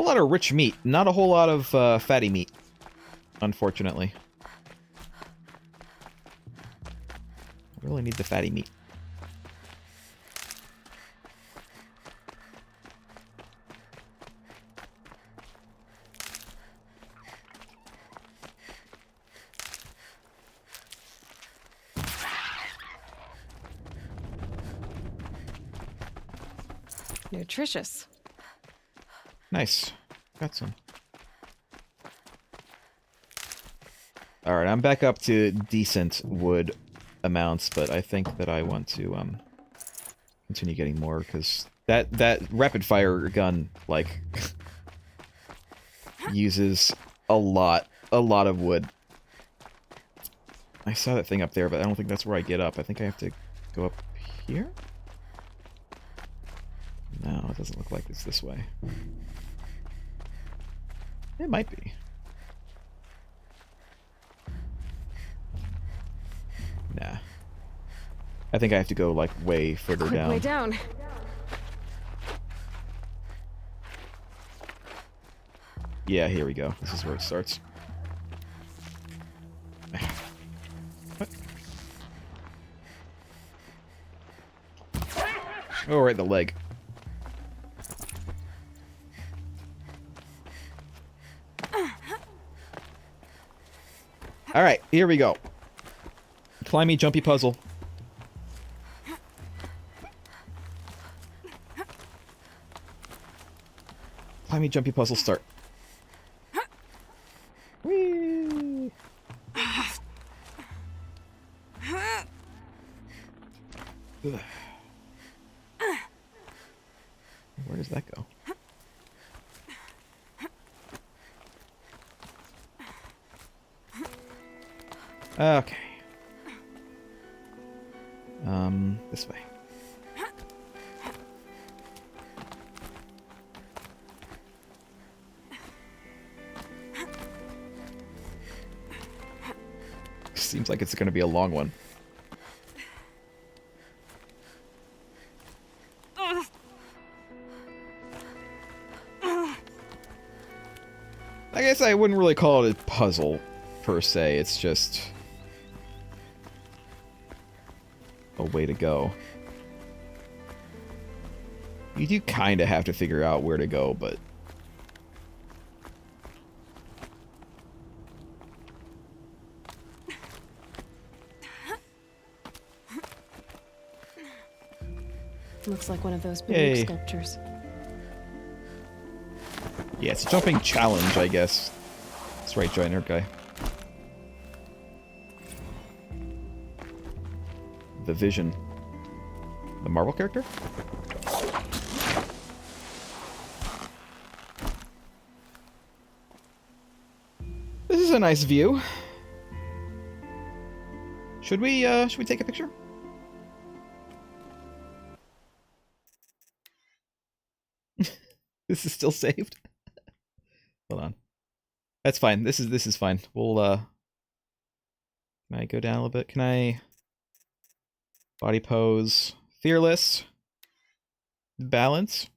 whole lot of rich meat, not a whole lot of fatty meat, unfortunately. I really need the fatty meat. Nutritious. Nice. Got some. Alright, I'm back up to decent wood amounts, but I think that I want to continue getting more, because that rapid fire gun, like, uses a lot of wood. I saw that thing up there, but I don't think that's where I get up. I think I have to go up here? No, it doesn't look like it's this way. It might be. Nah. I think I have to go, like, way further down. Way down. Yeah, here we go. This is where it starts. What? Oh, right, the leg. Alright, here we go. Climby, jumpy puzzle. Climby, jumpy puzzle, start. Whee! Ugh. Where does that go? Okay. This way. Seems like it's going to be a long one. I guess I wouldn't really call it a puzzle, per se. It's just a way to go. You do kind of have to figure out where to go, but... Looks like one of those big sculptures. Yeah, it's a jumping challenge, I guess. That's right, Joiner guy. The Vision. The Marvel character? This is a nice view. Should we take a picture? This is still saved? Hold on. That's fine. This is fine. We'll can I go down a little bit? Can I body pose? Fearless. Balance.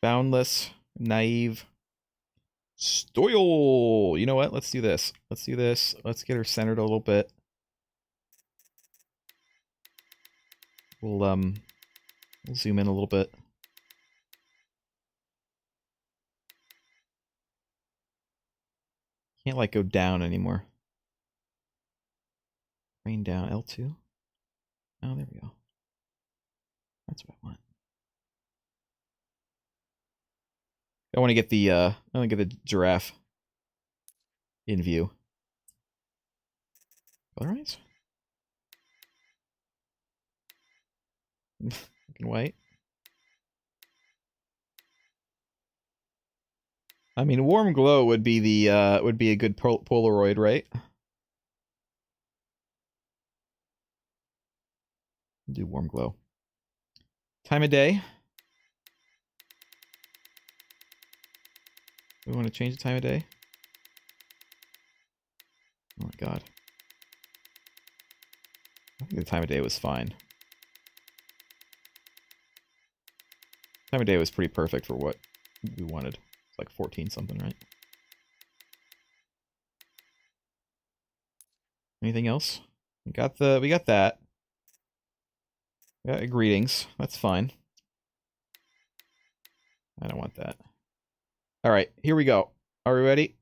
Boundless. Naive. Stoyal. You know what? Let's do this. Let's do this. Let's get her centered a little bit. We'll zoom in a little bit. Can't, like, go down anymore. Rain down. L2. Oh, there we go. That's what I want. I want to get the giraffe in view. Colorize? Black and white. I mean, warm glow would be the would be a good Polaroid, right? Do warm glow. Time of day. We want to change the time of day. Oh my god. I think the time of day was fine. Time of day was pretty perfect for what we wanted. Like 14 something, right? Anything else? We got that. We got greetings. That's fine. I don't want that. All right, here we go. Are we ready?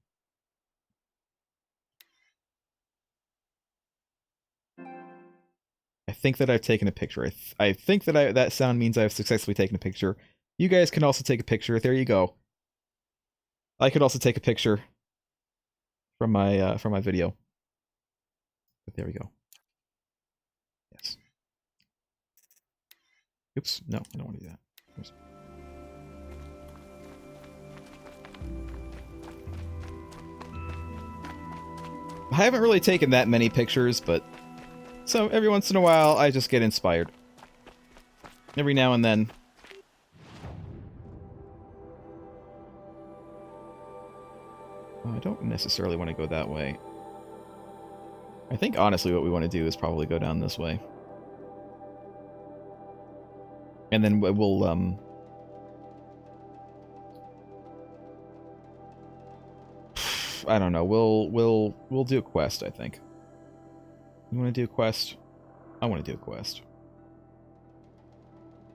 I think that I've taken a picture. I think that that sound means I've successfully taken a picture. You guys can also take a picture. There you go. I could also take a picture from my video. But there we go. Yes. Oops. No, I don't want to do that. Oops. I haven't really taken that many pictures, but so every once in a while I just get inspired. Every now and then. I don't necessarily want to go that way. I think honestly what we want to do is probably go down this way. And then we'll I don't know. We'll do a quest, I think. You want to do a quest? I want to do a quest.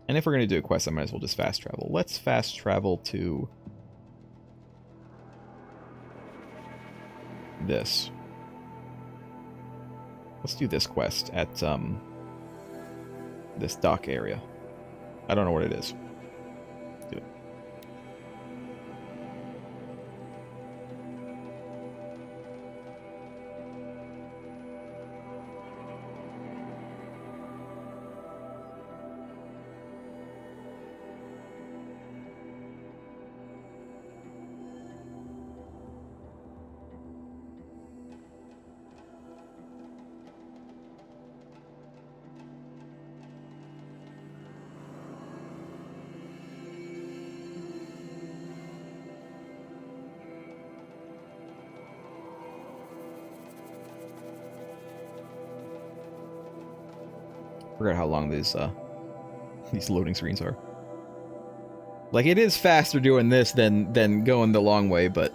And if we're going to do a quest, I might as well just fast travel. Let's fast travel to this. Let's do this quest at this dock area. I don't know what it is. Do it. Forgot how long these loading screens are. Like, it is faster doing this than going the long way, but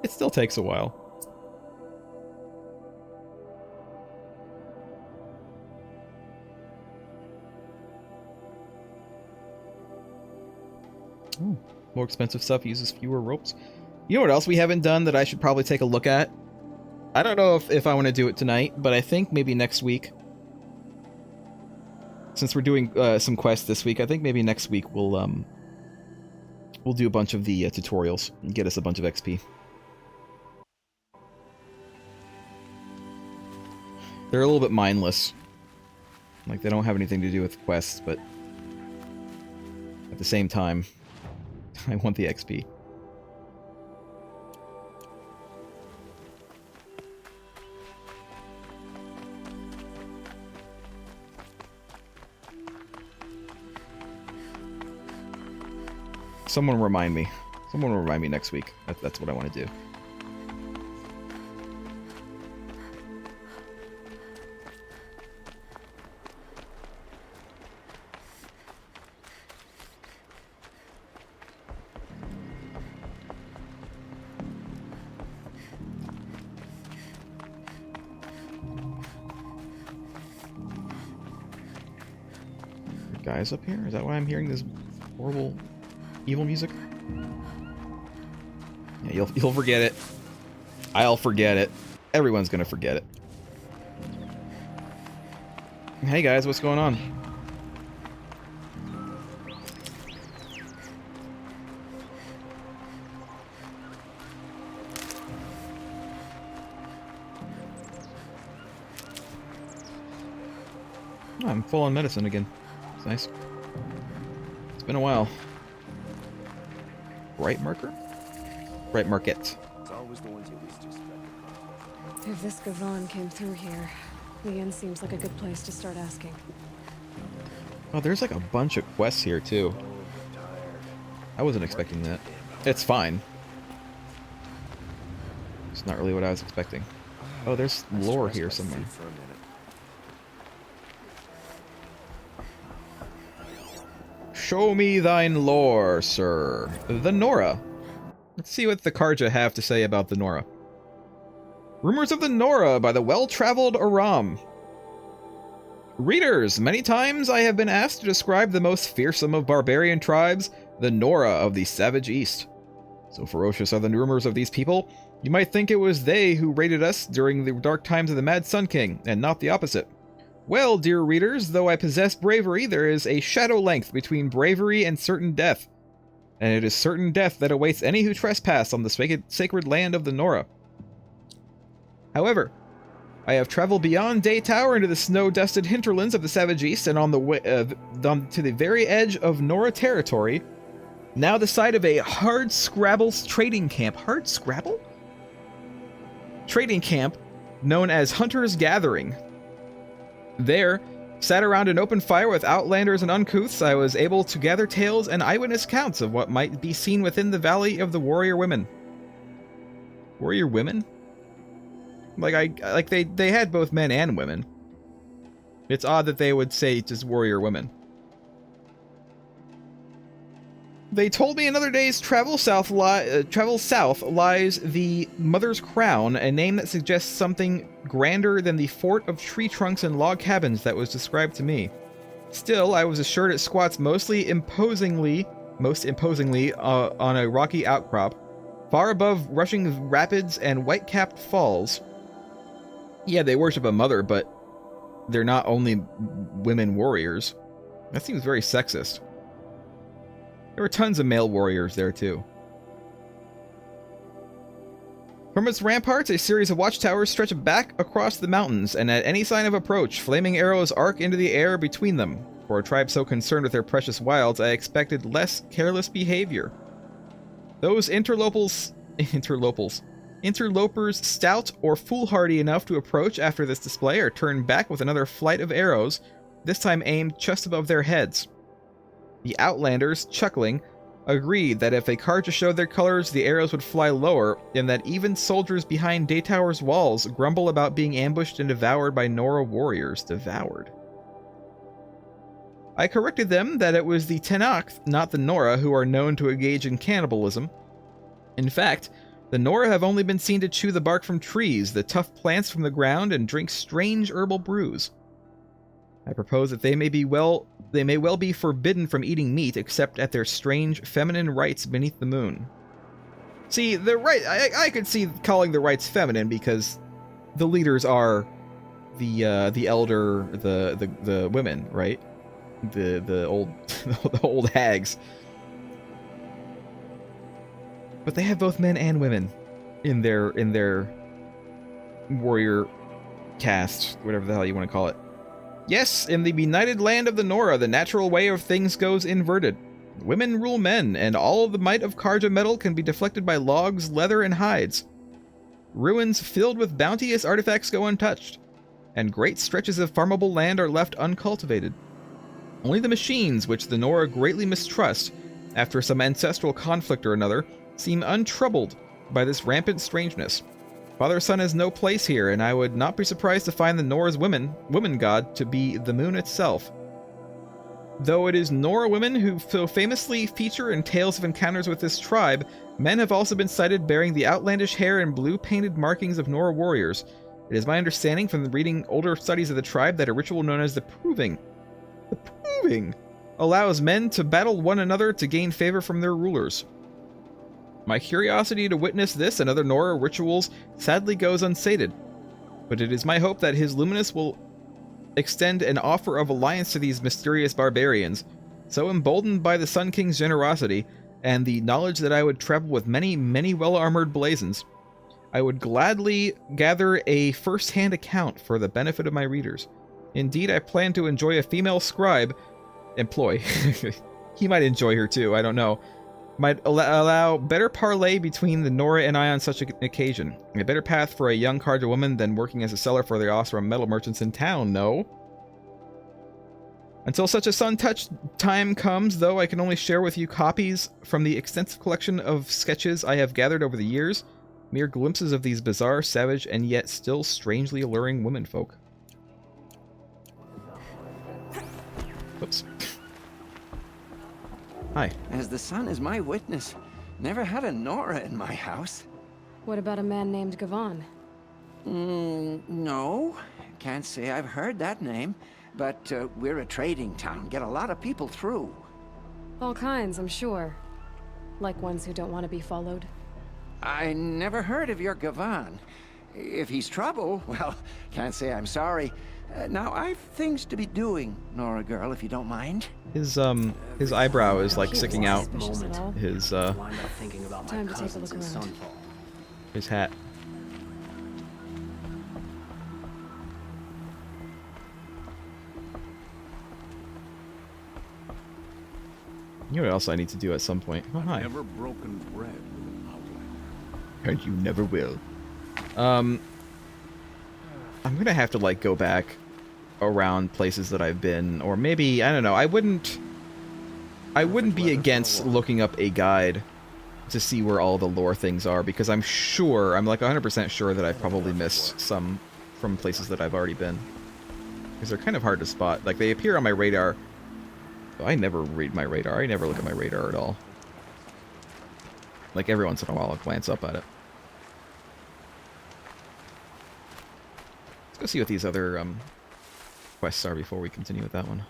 it still takes a while. Ooh, more expensive stuff uses fewer ropes. You know what else we haven't done that I should probably take a look at? I don't know if I want to do it tonight, but I think maybe next week. Since we're doing some quests this week, I think maybe next week we'll do a bunch of the tutorials and get us a bunch of XP. They're a little bit mindless. Like, they don't have anything to do with quests, but at the same time, I want the XP. Someone remind me. Someone will remind me next week. That's what I want to do. Guys up here? Is that why I'm hearing this horrible evil music? Yeah, you'll forget it. I'll forget it. Everyone's gonna forget it. Hey guys, what's going on? Oh, I'm full on medicine again. It's nice. It's been a while. Right marker? Right market. If this Gavon came through here, the inn seems like a good place to start asking. Oh, there's like a bunch of quests here too. I wasn't expecting that. It's fine. It's not really what I was expecting. Oh, there's lore here somewhere. Show me thine lore, sir. The Nora. Let's see what the Karja have to say about the Nora. Rumors of the Nora by the well-traveled Aram. Readers, many times I have been asked to describe the most fearsome of barbarian tribes, the Nora of the Savage East. So ferocious are the rumors of these people, you might think it was they who raided us during the dark times of the Mad Sun King, and not the opposite. Well, dear readers, though I possess bravery, there is a shadow length between bravery and certain death. And it is certain death that awaits any who trespass on the sacred land of the Nora. However, I have traveled beyond Day Tower into the snow-dusted hinterlands of the Savage East and on the way to the very edge of Nora territory, now the site of a hard scrabble trading camp. Hard scrabble? Trading camp known as Hunter's Gathering. There, sat around an open fire with outlanders and uncouths, I was able to gather tales and eyewitness accounts of what might be seen within the Valley of the Warrior Women. Warrior Women? Like they had both men and women. It's odd that they would say just warrior women. They told me another day's travel south lies the Mother's Crown, a name that suggests something grander than the fort of tree trunks and log cabins that was described to me. Still, I was assured it squats most imposingly on a rocky outcrop, far above rushing rapids and white-capped falls. Yeah, they worship a mother, but they're not only women warriors. That seems very sexist. There were tons of male warriors there, too. From its ramparts, a series of watchtowers stretch back across the mountains, and at any sign of approach, flaming arrows arc into the air between them. For a tribe so concerned with their precious wilds, I expected less careless behavior. Those interlopers stout or foolhardy enough to approach after this display are turned back with another flight of arrows, this time aimed just above their heads. The Outlanders, chuckling, agreed that if a Karja showed their colors, the arrows would fly lower, and that even soldiers behind Day Tower's walls grumble about being ambushed and devoured by Nora warriors. Devoured. I corrected them that it was the Tenakth, not the Nora, who are known to engage in cannibalism. In fact, the Nora have only been seen to chew the bark from trees, the tough plants from the ground, and drink strange herbal brews. I propose that they may well be forbidden from eating meat, except at their strange feminine rites beneath the moon. See, the right I could see calling the rites feminine because the leaders are the elder, the women, right? The old the old hags. But they have both men and women in their warrior caste, whatever the hell you want to call it. Yes, in the benighted land of the Nora, the natural way of things goes inverted. Women rule men, and all of the might of Karja metal can be deflected by logs, leather, and hides. Ruins filled with bounteous artifacts go untouched, and great stretches of farmable land are left uncultivated. Only the machines, which the Nora greatly mistrust, after some ancestral conflict or another, seem untroubled by this rampant strangeness. Father-son has no place here, and I would not be surprised to find the Nora's woman god to be the moon itself. Though it is Nora women who so famously feature in tales of encounters with this tribe, men have also been sighted bearing the outlandish hair and blue-painted markings of Nora warriors. It is my understanding from reading older studies of the tribe that a ritual known as the Proving allows men to battle one another to gain favor from their rulers. My curiosity to witness this and other Nora rituals sadly goes unsated, but it is my hope that His Luminous will extend an offer of alliance to these mysterious barbarians. So emboldened by the Sun King's generosity, and the knowledge that I would travel with many, many well-armored blazons, I would gladly gather a first-hand account for the benefit of my readers. Indeed, I plan to enjoy a female scribe, he might enjoy her too, I don't know, might allow better parley between the Nora and I on such an occasion. A better path for a young Karja woman than working as a seller for the Osram metal merchants in town, no? Until such a sun-touched time comes, though, I can only share with you copies from the extensive collection of sketches I have gathered over the years, mere glimpses of these bizarre, savage, and yet still strangely alluring womenfolk. Oops. Hi. As the sun is my witness, never had a Nora in my house. What about a man named Gavon? No. Can't say I've heard that name. But we're a trading town. Get a lot of people through. All kinds, I'm sure. Like ones who don't want to be followed. I never heard of your Gavon. If he's trouble, well, can't say I'm sorry. Now, I've things to be doing, Nora girl, if you don't mind. His eyebrow is like He sticking was out. suspicious at all. His Wind up thinking about my Time to take a cousins look in around. Sunfall. his hat. You know what else I need to do at some point? Oh, hi. Never broken bread with an outlander. And you never will. I'm gonna have to like go back around places that I've been, or maybe I don't know. I wouldn't be against looking up a guide to see where all the lore things are, because I'm like 100% sure that I've probably missed some from places that I've already been, because they're kind of hard to spot. Like they appear on my radar. I never read my radar. I never look at my radar at all. Like every once in a while I'll glance up at it. Let's go see what these other quests are before we continue with that one.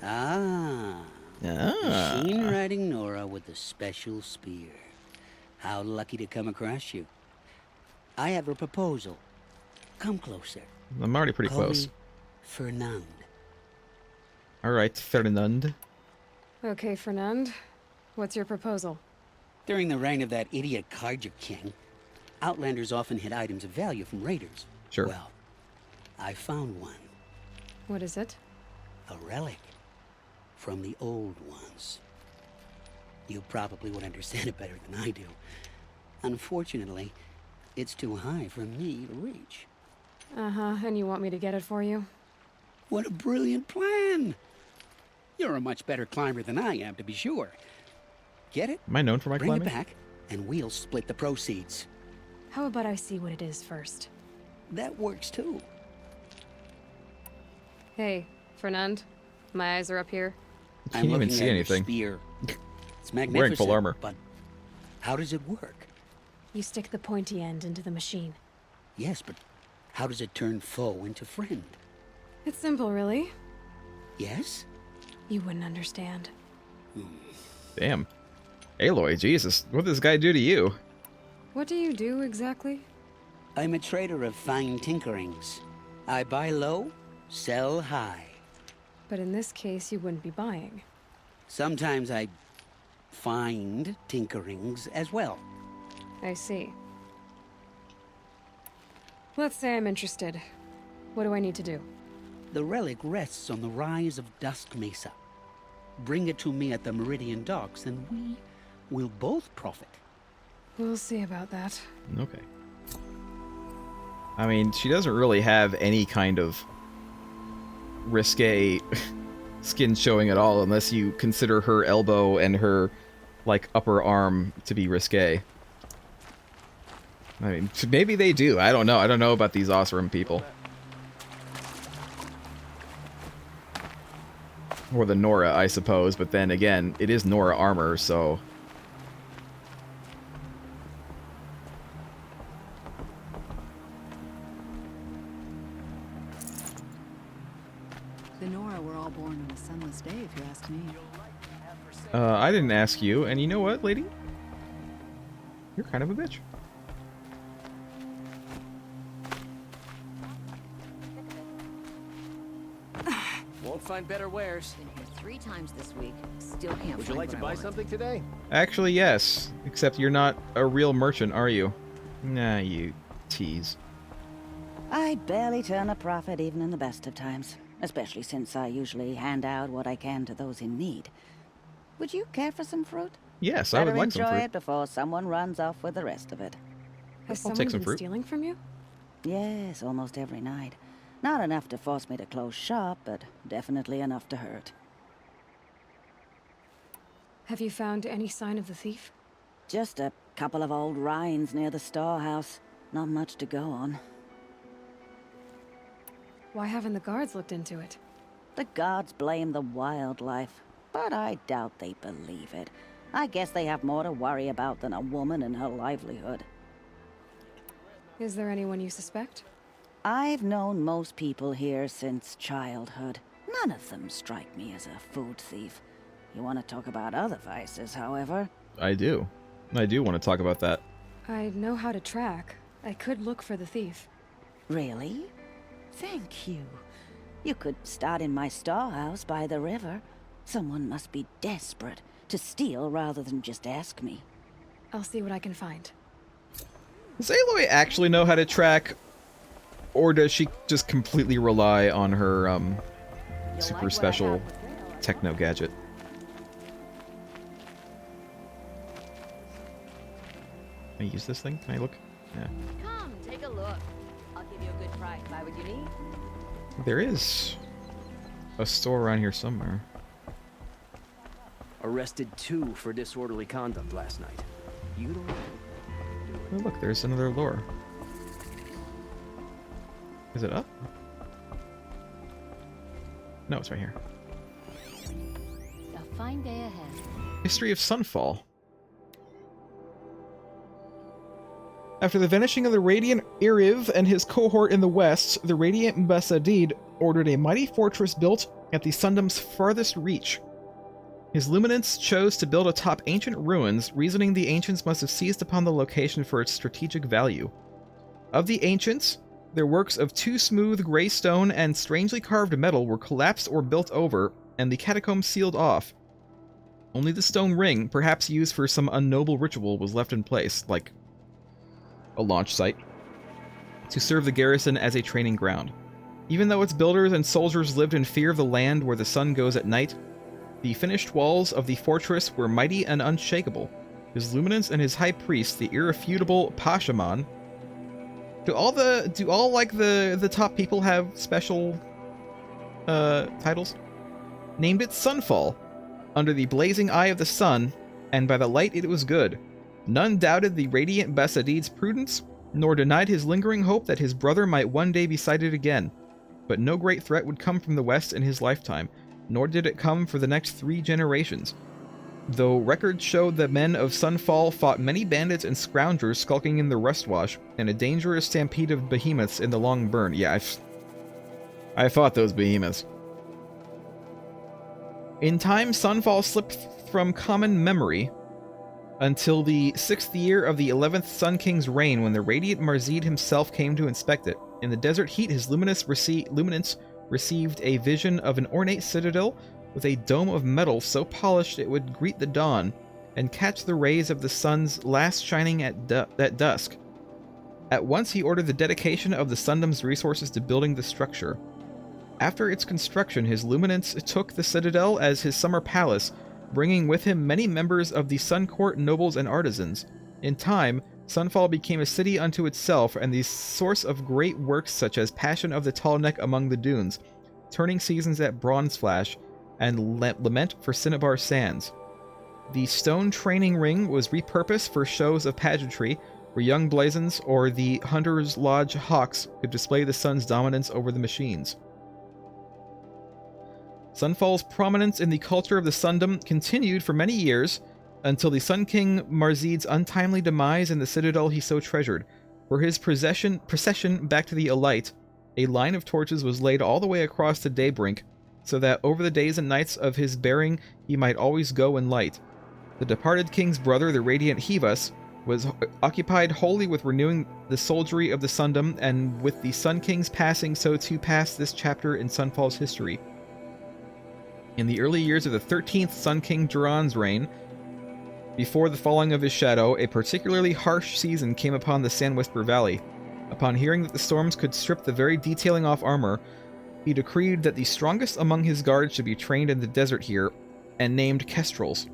Ah. Ah. Machine riding Nora with a special spear. How lucky to come across you. I have a proposal. Come closer. I'm already pretty Call close. me Fernand. Alright, Ferdinand. Okay, Fernand. What's your proposal? During the reign of that idiot Carja King, Outlanders often hid items of value from raiders. Sure. Well, I found one. What is it? A relic. From the old ones. You probably would understand it better than I do. Unfortunately, it's too high for me to reach. Uh-huh, and you want me to get it for you? What a brilliant plan! You're a much better climber than I am, to be sure. Get it? Am I known for my Bring climbing? it back, and we'll split the proceeds. How about I see what it is first? That works too. Hey, Fernand. My eyes are up here. You can't even see anything. Spear. It's Wearing magnificent, full armor. but how does it work? You stick the pointy end into the machine. Yes, but how does it turn foe into friend? It's simple, really. Yes? You wouldn't understand. Damn. Aloy, Jesus. What did this guy do to you? What do you do, exactly? I'm a trader of fine tinkerings. I buy low, sell high. But in this case, you wouldn't be buying. Sometimes I find tinkerings as well. I see. Let's say I'm interested. What do I need to do? The relic rests on the rise of Dusk Mesa. Bring it to me at the Meridian Docks, and we will both profit. We'll see about that. Okay. I mean, she doesn't really have any kind of risque skin showing at all, unless you consider her elbow and her, like, upper arm to be risque. I mean, maybe they do. I don't know. I don't know about these Osram people. Or the Nora, I suppose, but then again, it is Nora armor, so... The Nora were all born on a sunless day, if you ask me. I didn't ask you, and you know what, lady? You're kind of a bitch. Won't find better wares. Been here 3 times this week. Still can't Would you find like to what I buy want. something today? Actually, yes. Except you're not a real merchant, are you? Nah, you tease. I barely turn a profit even in the best of times, especially since I usually hand out what I can to those in need. Would you care for some fruit? Yes, I would like some enjoy fruit. it before someone runs off with the rest of it. Has I'll someone take some been fruit. stealing from you? Yes, almost every night. Not enough to force me to close shop, but definitely enough to hurt. Have you found any sign of the thief? Just a couple of old rinds near the storehouse. Not much to go on. Why haven't the guards looked into it? The gods blame the wildlife, but I doubt they believe it. I guess they have more to worry about than a woman and her livelihood. Is there anyone you suspect? I've known most people here since childhood. None of them strike me as a food thief. You want to talk about other vices, however? I do. I do want to talk about that. I know how to track. I could look for the thief. Really? Thank you. You could start in my storehouse by the river. Someone must be desperate to steal rather than just ask me. I'll see what I can find. Does Aloy actually know how to track? Or does she just completely rely on her, super special techno gadget? Can I use this thing? Can I look? Yeah. Come, take a look. I'll give you a good price. Buy what you need. There is a store around here somewhere. Arrested 2 for disorderly conduct last night. You don't... Oh, look, there's another lure. Is it up? No, it's right here. A fine day ahead. History of Sunfall. After the vanishing of the Radiant Iriv and his cohort in the west, the Radiant Mbassadid ordered a mighty fortress built at the Sundom's farthest reach. His luminance chose to build atop ancient ruins, reasoning the ancients must have seized upon the location for its strategic value. Of the ancients, their works of too smooth gray stone and strangely carved metal were collapsed or built over, and the catacombs sealed off. Only the stone ring, perhaps used for some unnoble ritual, was left in place, like a launch site, to serve the garrison as a training ground. Even though its builders and soldiers lived in fear of the land where the sun goes at night, the finished walls of the fortress were mighty and unshakable. His luminance and his high priest, the irrefutable Pashaman. Do all the top people have special titles? Named it Sunfall, under the blazing eye of the sun, and by the light it was good. None doubted the radiant Bassadid's prudence, nor denied his lingering hope that his brother might one day be sighted again. But no great threat would come from the west in his lifetime, nor did it come for the next 3 generations. Though records showed that men of Sunfall fought many bandits and scoundrels skulking in the Rustwash, and a dangerous stampede of behemoths in the Long Burn. Yeah, I fought those behemoths. In time, Sunfall slipped from common memory, until the 6th year of the 11th Sun King's reign, when the radiant Marzid himself came to inspect it. In the desert heat, his luminance received a vision of an ornate citadel with a dome of metal so polished it would greet the dawn and catch the rays of the sun's last shining at dusk. At once he ordered the dedication of the Sundom's resources to building the structure. After its construction, his luminance took the citadel as his summer palace, bringing with him many members of the Sun Court nobles and artisans. In time, Sunfall became a city unto itself and the source of great works such as Passion of the Tall Neck Among the Dunes, Turning Seasons at Bronzeflash, and Lament for Cinnabar Sands. The stone training ring was repurposed for shows of pageantry, where young blazons or the Hunter's Lodge hawks could display the sun's dominance over the machines. Sunfall's prominence in the culture of the Sundom continued for many years, until the Sun King Marzid's untimely demise in the citadel he so treasured. For his procession back to the Elite, a line of torches was laid all the way across the Daybrink, so that over the days and nights of his bearing he might always go in light. The departed king's brother, the radiant Hevas, was occupied wholly with renewing the soldiery of the Sundom, and with the Sun King's passing, so too passed this chapter in Sunfall's history. In the early years of the 13th Sun King Duran's reign, before the falling of his shadow, a particularly harsh season came upon the Sandwhisper Valley. Upon hearing that the storms could strip the very detailing off armor, he decreed that the strongest among his guards should be trained in the desert here, and named Kestrels.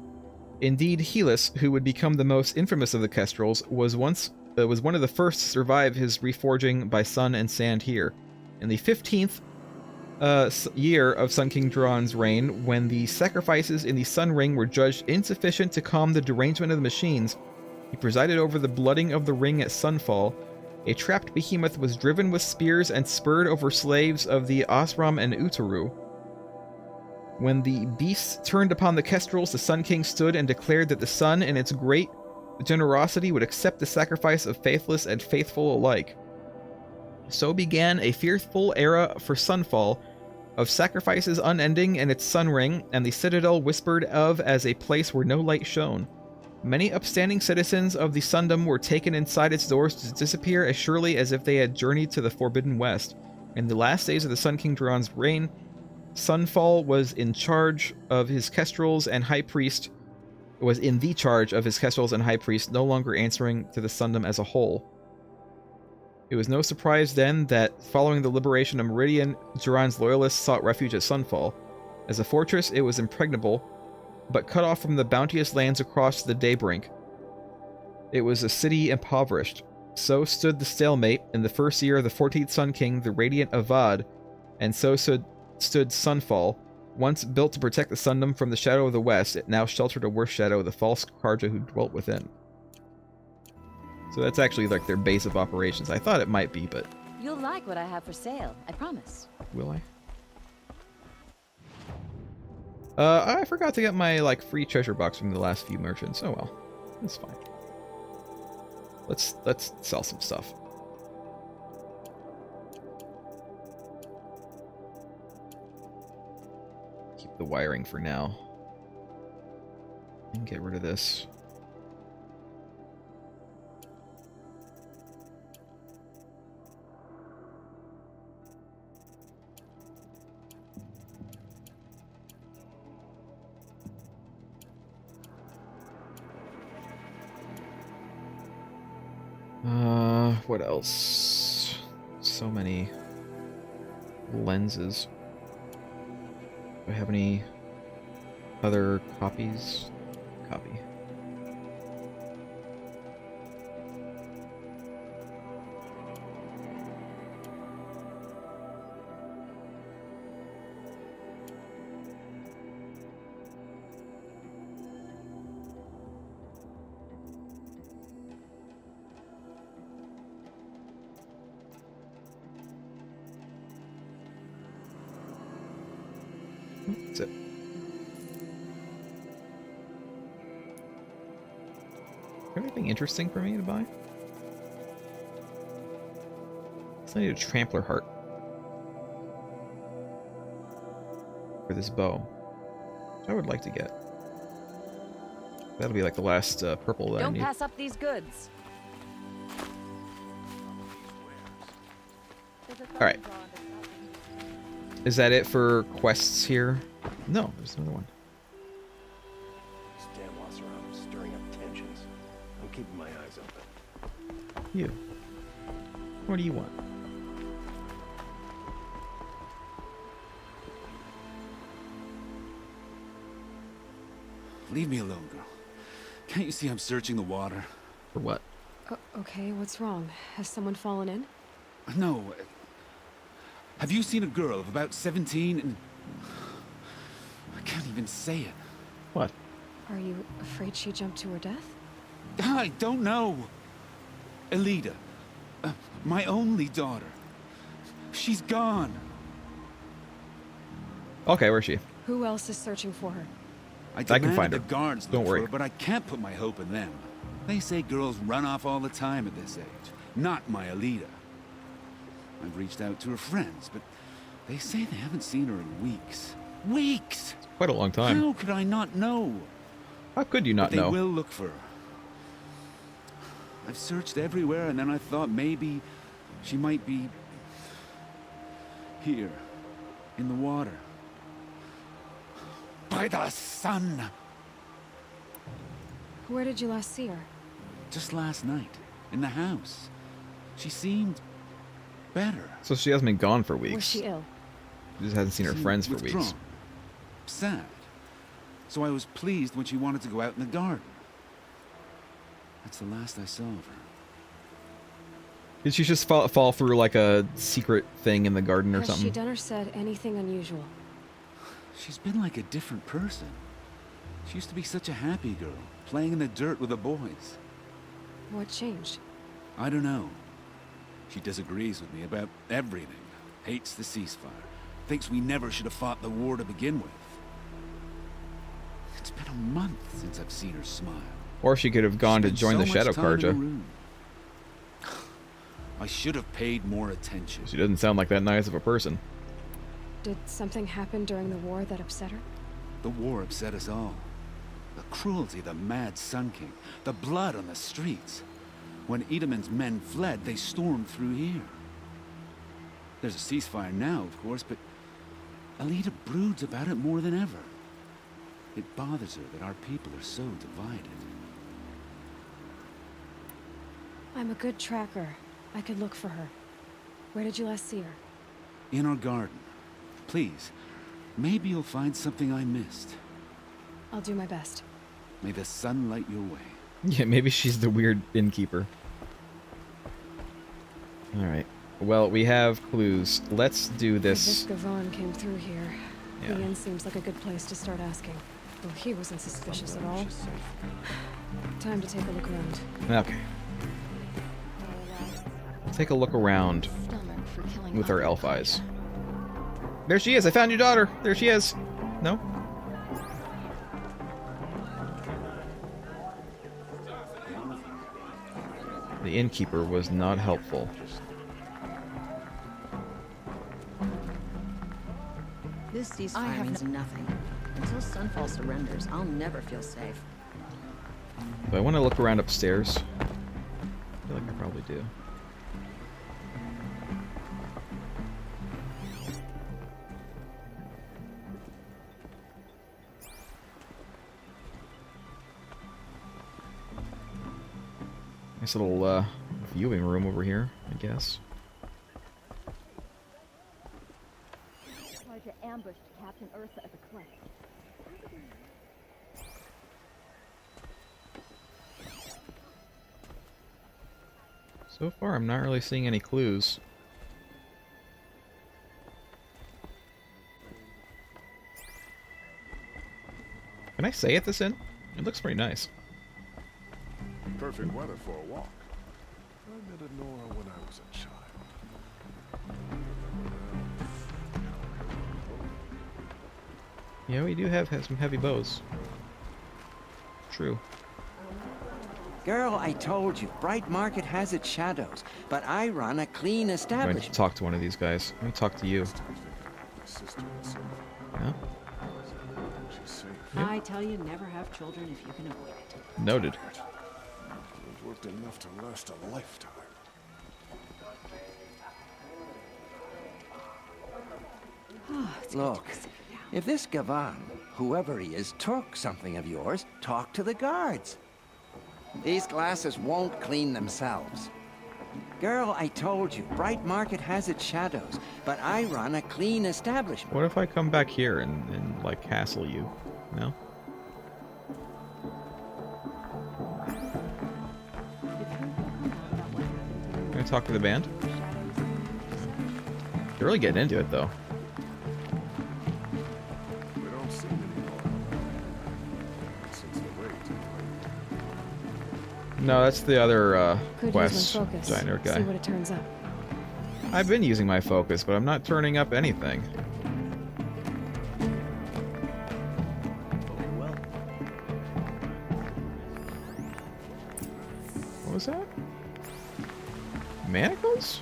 Indeed, Helis, who would become the most infamous of the Kestrels, was one of the first to survive his reforging by sun and sand here. In the 15th year of Sun King Duran's reign, when the sacrifices in the Sun Ring were judged insufficient to calm the derangement of the machines, he presided over the blooding of the ring at Sunfall. A trapped behemoth was driven with spears and spurred over slaves of the Osram and Utaru. When the beasts turned upon the Kestrels, the Sun King stood and declared that the sun in its great generosity would accept the sacrifice of faithless and faithful alike. So began a fearful era for Sunfall, of sacrifices unending in its sun ring, and the citadel whispered of as a place where no light shone. Many upstanding citizens of the Sundom were taken inside its doors to disappear as surely as if they had journeyed to the Forbidden West. In the last days of the Sun King Duran's reign, Sunfall was in charge of his Kestrels and High Priest, was in the charge of his Kestrels and High Priest, no longer answering to the Sundom as a whole. It was no surprise then that, following the liberation of Meridian, Duran's loyalists sought refuge at Sunfall. As a fortress, it was impregnable, but cut off from the bounteous lands across the Daybrink. It was a city impoverished. So stood the stalemate in the first year of the 14th Sun King, the radiant Avad, and so stood Sunfall. Once built to protect the Sundom from the shadow of the West, it now sheltered a worse shadow, the false Karja who dwelt within. So that's actually like their base of operations. I thought it might be, but... You'll like what I have for sale, I promise. Will I? I forgot to get my, like, free treasure box from the last few merchants. Oh well. That's fine. Let's sell some stuff. Keep the wiring for now. And get rid of this. What else? So many lenses. Do I have any other copies? Copy. That's it. Anything interesting for me to buy? I need a trampler heart for this bow, which I would like to get. That'll be like the last purple that I Don't need. pass up these goods. All right. Is that it for quests here? No, there's another one. This damn loss around stirring up tensions. I'm keeping my eyes open. You. What do you want? Leave me alone, girl. Can't you see I'm searching the water? For what? Okay, what's wrong? Has someone fallen in? No. Have you seen a girl of about 17 and... I can't even say it. What? Are you afraid she jumped to her death? I don't know. Elida. My only daughter. She's gone. Okay, where's she? Who else is searching for her? I can find the her. guards Don't look for worry. her, but I can't put my hope in them. They say girls run off all the time at this age. Not my Elida. I've reached out to her friends, but they say they haven't seen her in weeks. Weeks! Quite a long time. How could I not know? How could you not But they know? will look for her. I've searched everywhere, and then I thought maybe she might be here, in the water. By the sun! Where did you last see her? Just last night, in the house. She seemed better. So she hasn't been gone for weeks. Was she ill? She just hasn't seen her Seemed friends for withdrawn. weeks. Sad. So I was pleased when she wanted to go out in the garden. That's the last I saw of her. Did she just fall through like a secret thing in the garden or Has something? she done or said anything unusual? She's been like a different person. She used to be such a happy girl, playing in the dirt with the boys. What changed? I don't know. She disagrees with me about everything. Hates the ceasefire. Thinks we never should have fought the war to begin with. been a month since I've seen her smile. Or she could have gone to Spent join the so much Shadow time in the Karja. room. I should have paid more attention. She doesn't sound like that nice of a person. Did something happen during the war that upset her? The war upset us all. The cruelty of the mad Sun King. The blood on the streets. When Edamon's men fled, they stormed through here. There's a ceasefire now, of course, but Alita broods about it more than ever. It bothers her that our people are so divided. I'm a good tracker. I could look for her. Where did you last see her? In our garden. Please, maybe you'll find something I missed. I'll do my best. May the sun light your way. Yeah, maybe she's the weird innkeeper. Alright. Well, we have clues. Let's do this. This Gavon came through here. Yeah. The inn seems like a good place to start asking. Well, he wasn't suspicious at all. Time to take a look around. Okay. Take a look around with our elf eyes. There she is! I found your daughter! There she is! No? The innkeeper was not helpful. This ceasefire means nothing. Until Sunfall surrenders, I'll never feel safe. Do I want to look around upstairs? I feel like I probably do. Nice little viewing room over here, I guess. Karja ambushed Captain Ursa at the cliff. So far, I'm not really seeing any clues. Can I say at this inn? It looks pretty nice. Perfect weather for a walk. I met Nora when I was a child. Yeah, we do have some heavy bows. True. Girl, I told you, Bright Market has its shadows, but I run a clean I'm going to establishment. talk to one of these guys. I'm going to talk to you. Yeah? I tell you, never have children if you can avoid it. Noted. We've worked enough to last a lifetime. Look, if this Gavon, whoever he is, took something of yours, talk to the guards. These glasses won't clean themselves. Girl, I told you, Bright Market has its shadows, but I run a clean establishment. What if I come back here and like, hassle you? No? Can I talk to the band? They're really getting into it, though. We don't see them anymore. Since the raid. No, that's the other Could quest use my focus. diner guy. See what it turns up. I've been using my focus, but I'm not turning up anything. What was that? Manacles?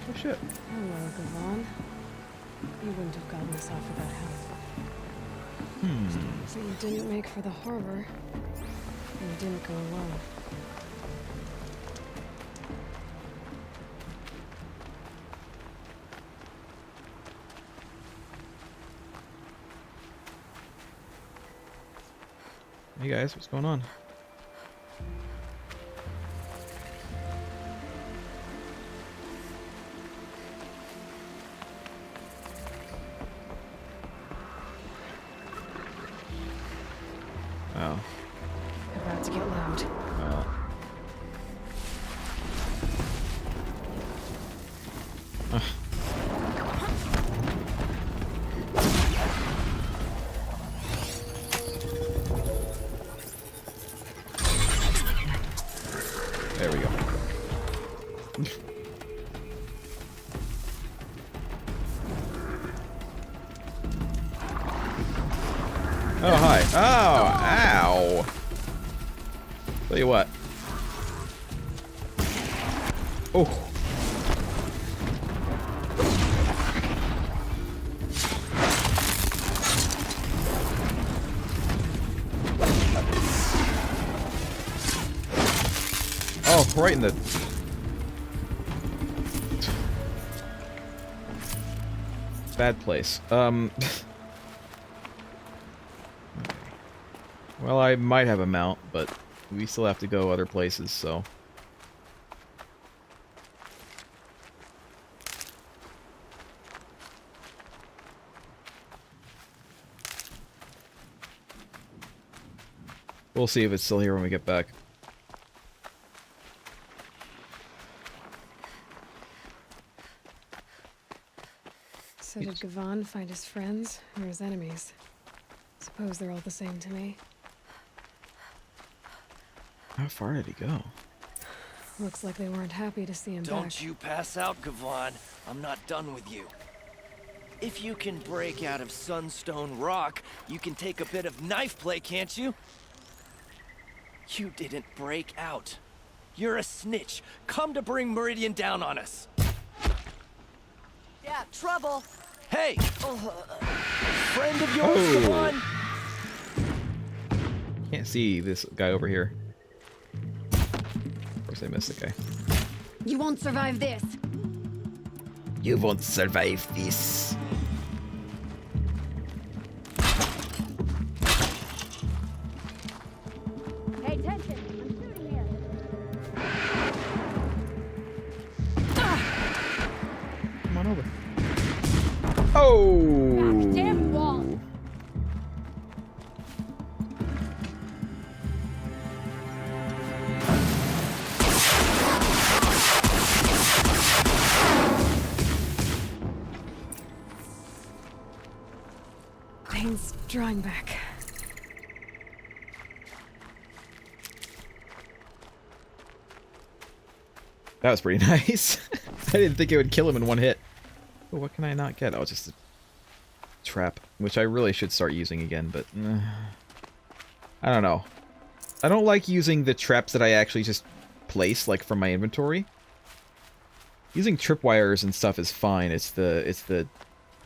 Oh shit. Hello, Gavon. You wouldn't have gotten us off without help. So you didn't make for the harbor, and you didn't go alone. Hey guys, what's going on? Oh. About to get loud. Well. There we go. ow. Tell you what. Oh. Oh, right in the... bad place. Well, I might have a mount, but we still have to go other places, so... We'll see if it's still here when we get back. So did Gavan find his friends or his enemies? Suppose they're all the same to me. How far did he go? Looks like they weren't happy to see him back. Don't you pass out, Gavan. I'm not done with you. If you can break out of Sunstone Rock, you can take a bit of knife play, can't you? You didn't break out. You're a snitch. Come to bring Meridian down on us. Yeah, trouble. Hey! Friend of yours, Gavan? Can't see this guy over here. Of course I missed the guy. You won't survive this. You won't survive this. Pay attention. I'm shooting here. Come on over. Oh! Damn wall. Pain's drawing back. That was pretty nice. I didn't think it would kill him in one hit. Oh, what can I not get? Oh, just a trap, which I really should start using again, but I don't know. I don't like using the traps that I actually just place, like, from my inventory. Using tripwires and stuff is fine. It's the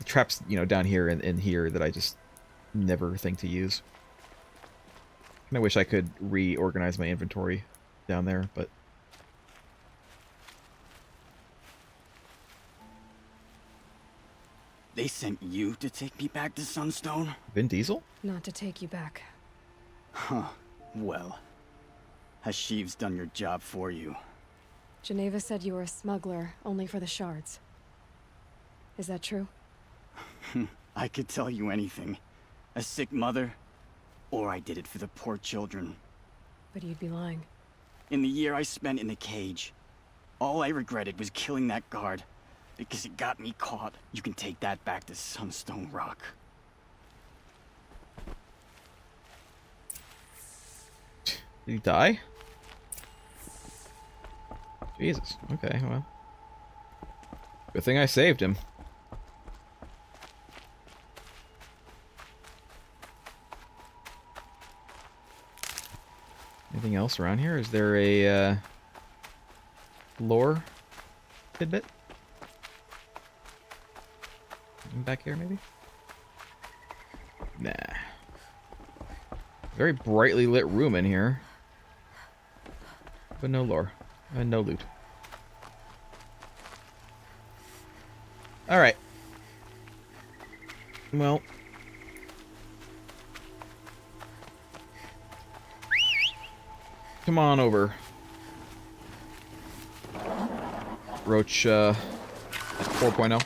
traps, you know, down here and here that I just never think to use. And I wish I could reorganize my inventory down there, but... They sent you to take me back to Sunstone? Vin Diesel? Not to take you back. Huh. Well, has Sheeves done your job for you? Geneva said you were a smuggler, only for the shards. Is that true? I could tell you anything. A sick mother, or I did it for the poor children. But you'd be lying. In the year I spent in the cage, all I regretted was killing that guard. Because it got me caught. You can take that back to Sunstone Rock. Did he die? Jesus. Okay, well. Good thing I saved him. Anything else around here? Is there a lore tidbit? Back here, maybe? Nah. Very brightly lit room in here. But no lore. And no loot. Alright. Well. Come on over. Roach, 4.0.